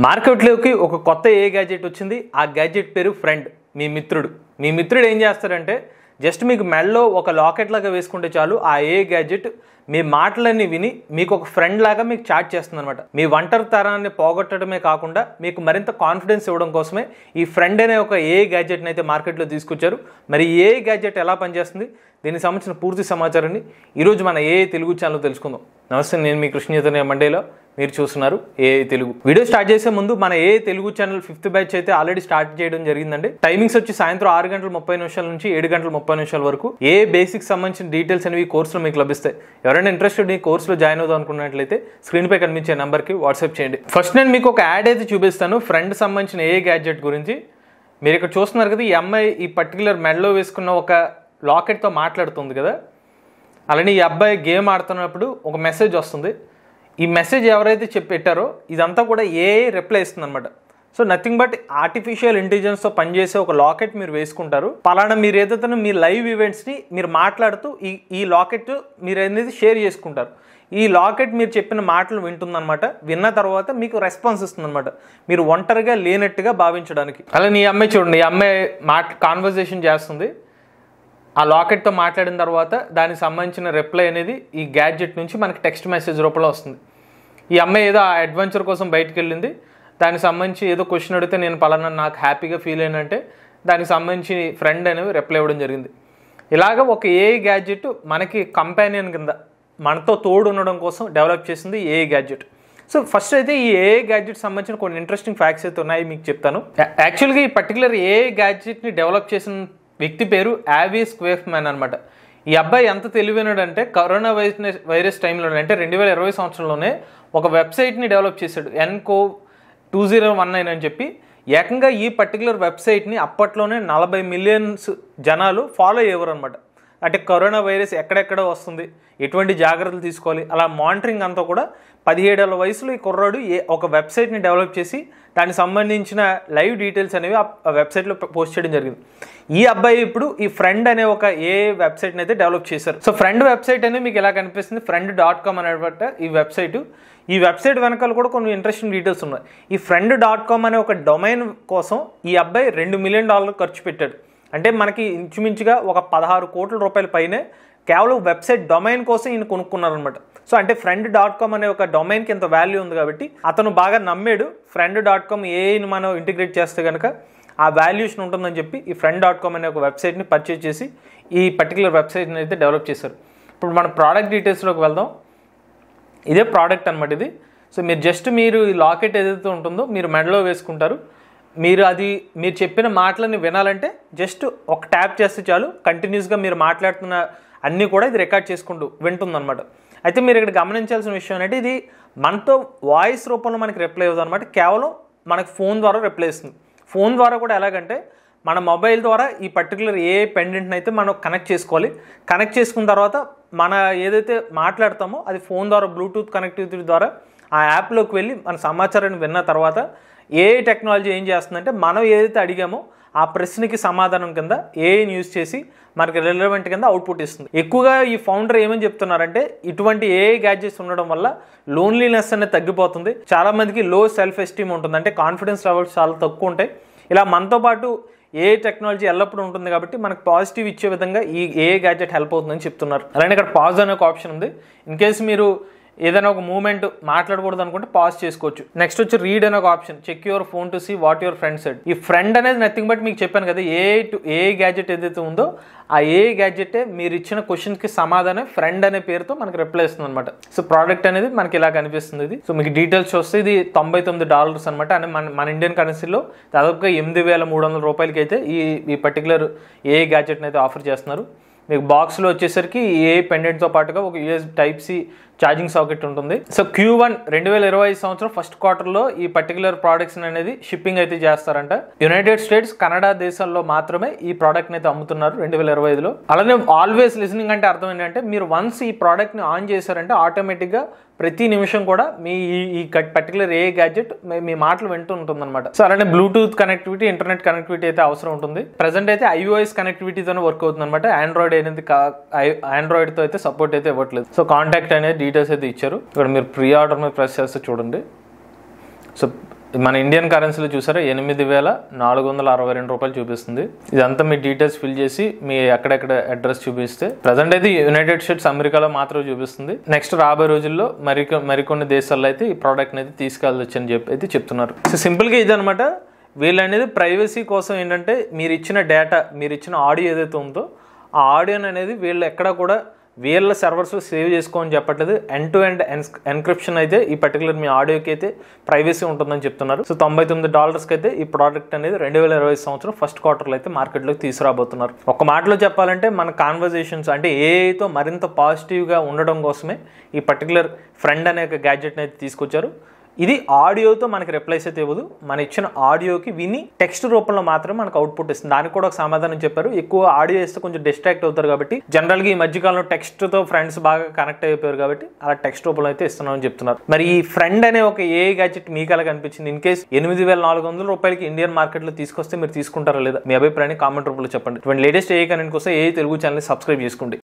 మార్కెట్లోకి ఒక కొత్త గ్యాడ్జెట్ వచ్చింది. ఆ గ్యాడ్జెట్ పేరు ఫ్రెండ్. మీ మిత్రుడు ఏం చేస్తారంటే జస్ట్ మీకు మెడలో ఒక లాకెట్ లాగా వేసుకుంటే చాలు ఆ గ్యాడ్జెట్ మీ మాటలన్నీ విని మీకు ఒక ఫ్రెండ్ లాగా మీకు చాట్ చేస్తుంది అనమాట. మీ ఒంటరితనాన్ని పోగొట్టడమే కాకుండా మీకు మరింత కాన్ఫిడెన్స్ ఇవ్వడం కోసమే ఈ ఫ్రెండ్ అనే ఒక గ్యాడ్జెట్ని అయితే మార్కెట్లో తీసుకొచ్చారు. మరి గ్యాడ్జెట్ ఎలా పనిచేస్తుంది, దీనికి సంబంధించిన పూర్తి సమాచారాన్ని ఈరోజు మన తెలుగు ఛానల్లో తెలుసుకుందాం. నమస్తే, నేను మీ కృష్ణ చైతన్య మండేలో, మీరు చూస్తున్నారు తెలుగు. వీడియో స్టార్ట్ చేసే ముందు మన తెలుగు ఛానల్ 5th బ్యాచ్ అయితే ఆల్రెడీ స్టార్ట్ చేయడం జరిగిందండి. టైమింగ్స్ వచ్చి సాయంత్రం 6:30 నుంచి 7:30 వరకు బేసిక్ సంబంధించిన డీటెయిల్స్ అనేవి కోర్సులో మీకు లభిస్తాయి. ఎవరైనా ఇంట్రెస్టెడ్ ఈ కోర్సులో జాయిన్ అవుదాం అనుకున్నట్లయితే స్క్రీన్ పై కనిపించే నెంబర్కి వాట్సాప్ చేయండి. ఫస్ట్ నేను మీకు ఒక యాడ్ అయితే చూపిస్తాను ఫ్రెండ్ సంబంధించిన గ్యాడ్జెట్ గురించి. మీరు ఇక్కడ చూస్తున్నారు కదా, ఈ అమ్మాయి ఈ పర్టికులర్ మెడలో వేసుకున్న ఒక లాకెట్తో మాట్లాడుతుంది కదా. అలానే ఈ అబ్బాయి గేమ్ ఆడుతున్నప్పుడు ఒక మెసేజ్ వస్తుంది. ఈ మెసేజ్ ఎవరైతే పెట్టారో ఇదంతా కూడా రిప్లై ఇస్తుంది అనమాట. సో నథింగ్ బట్ ఆర్టిఫిషియల్ ఇంటెలిజెన్స్తో పనిచేసే ఒక లాకెట్ మీరు వేసుకుంటారు. పలానా మీరు ఏదైతే మీ లైవ్ ఈవెంట్స్ని మీరు మాట్లాడుతూ ఈ లాకెట్ మీరు అనేది షేర్ చేసుకుంటారు. ఈ లాకెట్ మీరు చెప్పిన మాటలు వింటుందన్నమాట. విన్న తర్వాత మీకు రెస్పాన్స్ ఇస్తుంది అనమాట, మీరు ఒంటరిగా లేనట్టుగా భావించడానికి. అలా ఈ అమ్మాయి చూడండి, ఈ అమ్మాయి కాన్వర్జేషన్ చేస్తుంది. ఆ లాకెట్తో మాట్లాడిన తర్వాత దానికి సంబంధించిన రిప్లై అనేది ఈ గ్యాడ్జెట్ నుంచి మనకి టెక్స్ట్ మెసేజ్ రూపంలో వస్తుంది. ఈ అమ్మాయి ఏదో ఆ అడ్వెంచర్ కోసం బయటకు వెళ్ళింది. దానికి సంబంధించి ఏదో క్వశ్చన్ అడిగితే నేను పలానా నాకు హ్యాపీగా ఫీల్ అయినంటే దానికి సంబంధించి ఫ్రెండ్ అనేవి రిప్లై ఇవ్వడం జరిగింది. ఇలాగ ఒక గ్యాడ్జెట్ మనకి కంపానియన్ కింద మనతో తోడు ఉండడం కోసం డెవలప్ చేసింది గ్యాడ్జెట్. సో ఫస్ట్ అయితే ఈ గ్యాడ్జెట్ సంబంధించిన కొన్ని ఇంట్రెస్టింగ్ ఫ్యాక్ట్స్ అయితే ఉన్నాయి, మీకు చెప్తాను. యాక్చువల్గా ఈ పర్టికులర్ గ్యాడ్జెట్ని డెవలప్ చేసిన వ్యక్తి పేరు యావీ స్క్వేఫ్మ్యాన్ అనమాట. ఈ అబ్బాయి ఎంత తెలివైనడంటే కరోనా వైరస్ టైంలో అంటే 2020 సంవత్సరంలోనే ఒక వెబ్సైట్ని డెవలప్ చేశాడు, NCOV2019 అని చెప్పి. ఏకంగా ఈ పర్టికులర్ వెబ్సైట్ని అప్పట్లోనే 40 మిలియన్ జనాలు ఫాలో అయ్యేవారు అనమాట. అంటే కరోనా వైరస్ ఎక్కడెక్కడ వస్తుంది, ఎటువంటి జాగ్రత్తలు తీసుకోవాలి, అలా మానిటరింగ్ అంతా కూడా 17 ఏళ్ల వయసులో ఈ కుర్రాడు ఒక వెబ్సైట్ని డెవలప్ చేసి దానికి సంబంధించిన లైవ్ డీటెయిల్స్ అనేవి ఆ వెబ్సైట్లో పోస్ట్ చేయడం జరిగింది. ఈ అబ్బాయి ఇప్పుడు ఈ ఫ్రెండ్ అనే ఒక వెబ్సైట్ని అయితే డెవలప్ చేశారు. సో ఫ్రెండ్ వెబ్సైట్ అనేది మీకు ఎలా కనిపిస్తుంది, friend.com అనేటువంటి ఈ వెబ్సైట్ వెనకాల కూడా కొన్ని ఇంట్రెస్టింగ్ డీటెయిల్స్ ఉన్నాయి. ఈ friend.com అనే ఒక డొమైన్ కోసం ఈ అబ్బాయి $2 మిలియన్ ఖర్చు పెట్టాడు. అంటే మనకి ఇంచుమించుగా ఒక 16 కోట్ల రూపాయల పైనే కేవలం వెబ్సైట్ డొమైన్ కోసం ఈయన కొనుక్కున్నారనమాట. సో అంటే friend.com అనే ఒక డొమైన్కి ఇంత వాల్యూ ఉంది కాబట్టి అతను బాగా నమ్మాడు. friend.com మనం ఇంటిగ్రేట్ చేస్తే కనుక ఆ వాల్యూషన్ ఉంటుందని చెప్పి ఈ friend.com అనే ఒక వెబ్సైట్ని పర్చేజ్ చేసి ఈ పర్టికులర్ వెబ్సైట్ని అయితే డెవలప్ చేశారు. ఇప్పుడు మన ప్రోడక్ట్ డీటెయిల్స్లోకి వెళ్దాం. ఇదే ప్రోడక్ట్ అనమాట ఇది. సో మీరు ఈ లాకెట్ ఏదైతే ఉంటుందో మీరు మెడలో వేసుకుంటారు. మీరు చెప్పిన మాటలని వినాలంటే జస్ట్ ఒక ట్యాప్ చేస్తే చాలు, కంటిన్యూస్గా మీరు మాట్లాడుతున్న అన్నీ కూడా ఇది రికార్డ్ చేసుకుంటూ వింటుందన్నమాట. అయితే మీరు ఇక్కడ గమనించాల్సిన విషయం ఏంటంటే ఇది మనతో వాయిస్ రూపంలో మనకి రిప్లై ఇవ్వదు అనమాట, కేవలం మనకి ఫోన్ ద్వారా రిప్లై ఇస్తుంది. ఫోన్ ద్వారా కూడా ఎలాగంటే మన మొబైల్ ద్వారా ఈ పర్టికులర్ పెండెంట్ని అయితే మనం కనెక్ట్ చేసుకోవాలి. కనెక్ట్ చేసుకున్న తర్వాత మన ఏదైతే మాట్లాడతామో అది ఫోన్ ద్వారా బ్లూటూత్ కనెక్టివిటీ ద్వారా ఆ యాప్లోకి వెళ్ళి మన సమాచారాన్ని విన్న తర్వాత టెక్నాలజీ ఏం చేస్తుందంటే మనం ఏదైతే అడిగామో ఆ ప్రశ్నకి సమాధానం కింద యూజ్ చేసి మనకి రిలవెంట్ కింద అవుట్పుట్ ఇస్తుంది. ఎక్కువగా ఈ ఫౌండర్ ఏమని చెప్తున్నారంటే ఇటువంటి గ్యాడ్జెట్స్ ఉండడం వల్ల లోన్లీనెస్ అనేది తగ్గిపోతుంది. చాలా మందికి లో సెల్ఫ్ ఎస్టీమ్ ఉంటుంది, అంటే కాన్ఫిడెన్స్ లెవెల్స్ చాలా తక్కువ ఉంటాయి. ఇలా మనతో పాటు టెక్నాలజీ ఎల్లప్పుడూ ఉంటుంది కాబట్టి మనకు పాజిటివ్ ఇచ్చే విధంగా ఈ గ్యాడ్జెట్ హెల్ప్ అవుతుందని చెప్తున్నారు. అలానే ఇక్కడ పాజ్ అనే ఒక ఆప్షన్ ఉంది. ఇన్ కేసు మీరు ఏదైనా ఒక మూమెంట్ మాట్లాడకూడదు అనుకుంటే పాజ్ చేసుకోవచ్చు. నెక్స్ట్ వచ్చి రీడ్ అనే ఒక option, check your phone to see what your friend said. ఈ ఫ్రెండ్ అనేది నథింగ్ బట్ మీకు చెప్పాను కదా, గ్యాడ్జెట్ ఏదైతే ఉందో ఆ గ్యాడ్జెటే మీరు ఇచ్చిన క్వశ్చన్కి సమాధానం ఫ్రెండ్ అనే పేరుతో మనకి రిప్లై ఇస్తుంది అనమాట. సో ప్రోడక్ట్ అనేది మనకి ఇలా కనిపిస్తుంది. ఇది సో మీకు డీటెయిల్స్ వస్తే ఇది $99 అనమాట. అంటే మన ఇండియన్ కరెన్సీలో దాదాపుగా 8,300 రూపాయలకి అయితే ఈ పర్టికులర్ గ్యాడ్జెట్ని అయితే ఆఫర్ చేస్తున్నారు. మీకు బాక్స్లో వచ్చేసరికి పెండెంట్తో పాటుగా ఒక USB Type-C ఛార్జింగ్ సాకెట్ ఉంటుంది. సో Q1 2025 సంవత్సరం ఫస్ట్ క్వార్టర్లో ఈ పర్టికులర్ ప్రోడక్ట్స్ అనేది షిప్పింగ్ అయితే చేస్తారంట. యునైటెడ్ స్టేట్స్, కెనడా దేశాల్లో మాత్రమే ఈ ప్రోడక్ట్ని అయితే అమ్ముతున్నారు 2025లో. అలానే ఆల్వేస్ లిసనింగ్ అంటే అర్థం ఏంటంటే మీరు వన్స్ ఈ ప్రోడక్ట్ని ఆన్ చేశారంటే ఆటోమేటిక్గా ప్రతి నిమిషం కూడా మీ ఈ పర్టికులర్ గ్యాడ్జెట్ మీ మాటలు వింటూ ఉంటుంది అనమాట. సో అలానే బ్లూటూత్ కనెక్టివిటీ, ఇంటర్నెట్ కనెక్టివిటీ అయితే అవసరం ఉంటుంది. ప్రెసెంట్ అయితే iOS కనెక్టివిటీతోనే వర్క్ అవుతుంది అనమాట. ఆండ్రాయిడ్తో అయితే సపోర్ట్ అయితే ఇవ్వట్లేదు. సో కాంటాక్ట్ అనేది డీటెయిల్స్ అయితే ఇచ్చారు. ఇక్కడ మీరు ప్రీ ఆర్డర్ మీద ప్రెస్ చేస్తే చూడండి. సో మన ఇండియన్ కరెన్సీలో చూసారా 8,462 రూపాయలు చూపిస్తుంది. ఇదంతా మీ డీటెయిల్స్ ఫిల్ చేసి మీ ఎక్కడెక్కడ అడ్రస్ చూపిస్తే ప్రజెంట్ అయితే యునైటెడ్ స్టేట్స్ అమెరికాలో మాత్రమే చూపిస్తుంది. నెక్స్ట్ రాబోయే రోజుల్లో మరికొన్ని దేశాల్లో అయితే ఈ ప్రోడక్ట్ అనేది తీసుకెళ్ళొచ్చు అని చెప్పి అయితే చెప్తున్నారు. సో సింపుల్గా ఇదనమాట. వీళ్ళు అనేది ప్రైవసీ కోసం ఏంటంటే మీరు ఇచ్చిన డేటా, మీరు ఇచ్చిన ఆడియో ఏదైతే ఉందో ఆ ఆడియోని అనేది వీళ్ళు ఎక్కడ కూడా వీళ్ళ సర్వర్స్ సేవ్ చేసుకోమని చెప్పట్లేదు. ఎండ్ టు ఎండ్ ఎన్క్రిప్షన్ అయితే ఈ పర్టికులర్ మీ ఆడియోకి అయితే ప్రైవసీ ఉంటుందని చెప్తున్నారు. సో $99 అయితే ఈ ప్రోడక్ట్ అనేది 2020 సంవత్సరం ఫస్ట్ క్వార్టర్లో అయితే మార్కెట్లోకి తీసుకురాబోతున్నారు. ఒక మాటలో చెప్పాలంటే మన కాన్వర్జేషన్స్ అంటే ఏఐతో మరింత పాజిటివ్గా ఉండడం కోసమే ఈ పర్టికులర్ ఫ్రెండ్ అనే ఒక గ్యాడ్జెట్ని అయితే తీసుకొచ్చారు. ఇది ఆడియోతో మనకి రిప్లైస్ అయితే ఇవ్వదు, మన ఇచ్చిన ఆడియోకి విని టెక్స్ట్ రూపంలో మాత్రమే మనకు అవుట్పుట్ ఇస్తుంది. దానికి కూడా ఒక సమాధానం చెప్పారు. ఎక్కువ ఆడియో ఇస్తే కొంచెం డిస్ట్రాక్ట్ అవుతారు కాబట్టి జనరల్గా ఈ మధ్యకాలంలో టెక్స్ట్తో ఫ్రెండ్స్ బాగా కనెక్ట్ అయిపోయారు కాబట్టి అలా టెక్స్ట్ రూపంలో అయితే ఇస్తున్నామని చెప్తున్నారు. మరి ఈ ఫ్రెండ్ అనే ఒక ఏఐ గ్యాడ్జెట్ మీకు ఎలా కనిపించింది? ఇన్ కేస్ 8,400 రూపాయలకి ఇండియన్ మార్కెట్లో తీసుకొస్తే మీరు తీసుకుంటారా లేదా? మీ అభిప్రాయాన్ని కామెంట్ రూపంలో చెప్పండి. ఇటువంటి లేటెస్ట్ ఏఐ కనెక్ట్ కోసం ఏఐ తెలుగు ఛానల్ సబ్స్క్రైబ్ చేసుకోండి.